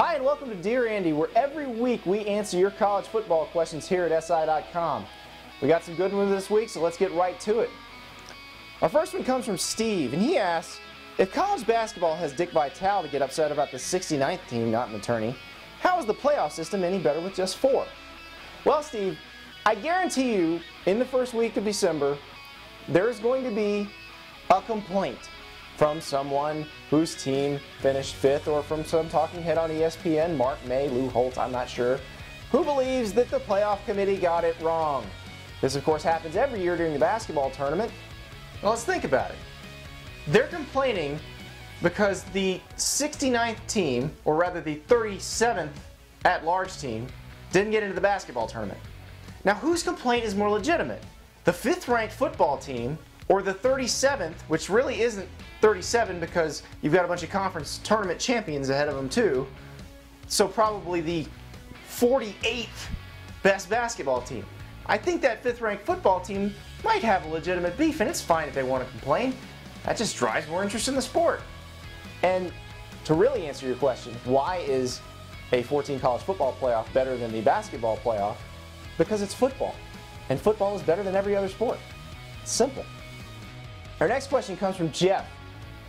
Hi and welcome to Dear Andy, where every week we answer your college football questions here at SI.com. We got some good ones this week, so let's get right to it. Our first one comes from Steve, and he asks, if college basketball has Dick Vitale to get upset about the 69th team not in the tourney, how is the playoff system any better with just 4? Well, Steve, I guarantee you, in the first week of December, there is going to be a complaint from someone whose team finished 5th, or from some talking head on ESPN, Mark May, Lou Holtz, I'm not sure, who believes that the playoff committee got it wrong. This, of course, happens every year during the basketball tournament. Well, let's think about it. They're complaining because the 69th team, or rather the 37th at-large team, didn't get into the basketball tournament. Now, whose complaint is more legitimate? The 5th-ranked football team, or the 37th, which really isn't 37 because you've got a bunch of conference tournament champions ahead of them too, so probably the 48th best basketball team. I think that 5th-ranked football team might have a legitimate beef, and it's fine if they want to complain. That just drives more interest in the sport. And to really answer your question, why is a 14 college football playoff better than the basketball playoff? Because it's football, and football is better than every other sport. It's simple. Our next question comes from Jeff,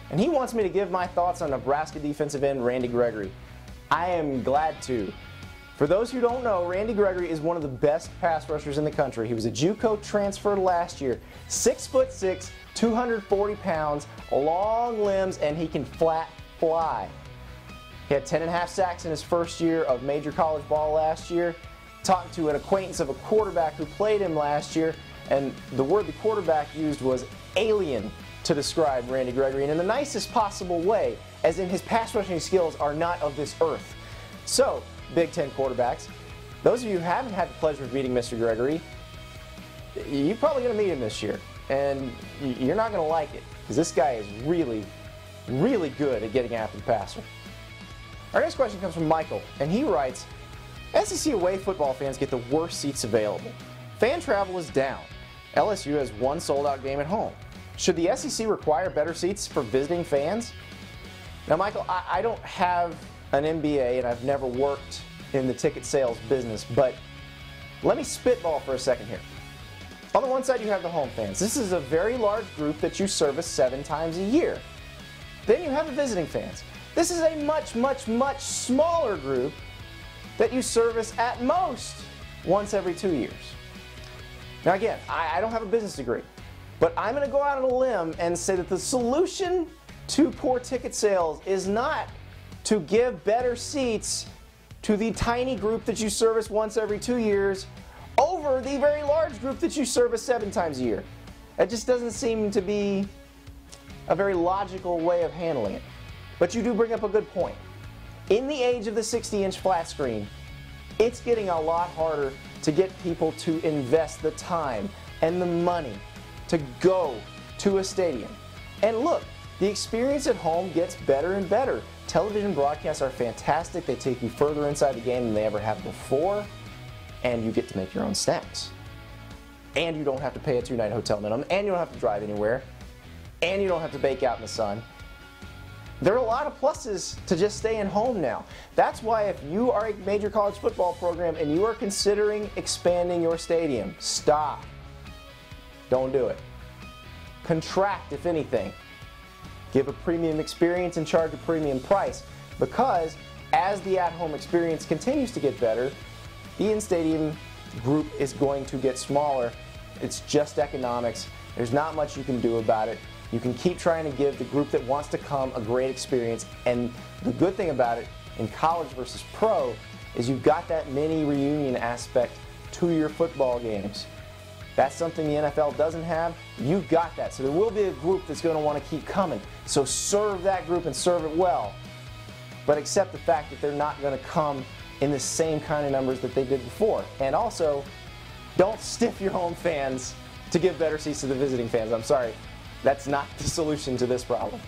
and he wants me to give my thoughts on Nebraska defensive end Randy Gregory. I am glad to. For those who don't know, Randy Gregory is one of the best pass rushers in the country. He was a JUCO transfer last year. 6'6", 240 pounds, long limbs, and he can flat fly. He had 10.5 sacks in his first year of major college ball last year. Talking to an acquaintance of a quarterback who played him last year, and the word the quarterback used was alien to describe Randy Gregory, and in the nicest possible way, as in his pass rushing skills are not of this earth. So, Big Ten quarterbacks, those of you who haven't had the pleasure of meeting Mr. Gregory, you're probably going to meet him this year, and you're not going to like it, because this guy is really, really good at getting after the passer. Our next question comes from Michael, and he writes, SEC away football fans get the worst seats available. Fan travel is down. LSU has one sold-out game at home. Should the SEC require better seats for visiting fans? Now, Michael, I don't have an MBA and I've never worked in the ticket sales business, but let me spitball for a second here. On the one side, you have the home fans. This is a very large group that you service 7 times a year. Then you have the visiting fans. This is a much, much, much smaller group that you service at most once every 2 years. Now again, I don't have a business degree, but I'm going to go out on a limb and say that the solution to poor ticket sales is not to give better seats to the tiny group that you service once every 2 years over the very large group that you service 7 times a year. It just doesn't seem to be a very logical way of handling it. But you do bring up a good point. In the age of the 60-inch flat screen, it's getting a lot harder to get people to invest the time and the money to go to a stadium. And look, the experience at home gets better and better. Television broadcasts are fantastic. They take you further inside the game than they ever have before, and you get to make your own snacks. And you don't have to pay a 2-night hotel minimum, and you don't have to drive anywhere, and you don't have to bake out in the sun. There are a lot of pluses to just staying home now. That's why if you are a major college football program and you are considering expanding your stadium, stop. Don't do it. Contract, if anything. Give a premium experience and charge a premium price, because as the at-home experience continues to get better, the in-stadium group is going to get smaller. It's just economics. There's not much you can do about it. You can keep trying to give the group that wants to come a great experience, and the good thing about it in college versus pro is you've got that mini reunion aspect to your football games. That's something the NFL doesn't have. You've got that. So there will be a group that's going to want to keep coming. So serve that group and serve it well. But accept the fact that they're not going to come in the same kind of numbers that they did before. And also, don't stiff your home fans to give better seats to the visiting fans. I'm sorry. That's not the solution to this problem.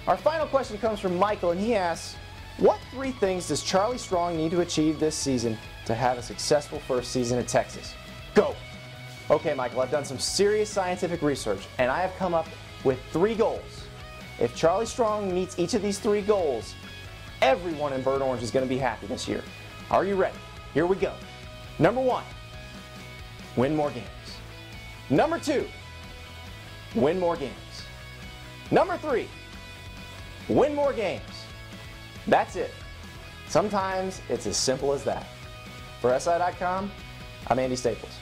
Our final question comes from Michael, and he asks, what 3 things does Charlie Strong need to achieve this season to have a successful first season at Texas? Go! Okay, Michael, I've done some serious scientific research, and I have come up with 3 goals. If Charlie Strong meets each of these 3 goals, Everyone in Burnt Orange is going to be happy this year. Are you ready? Here we go. Number 1, win more games. Number 2, win more games. Number 3, win more games. That's it. Sometimes it's as simple as that. For SI.com, I'm Andy Staples.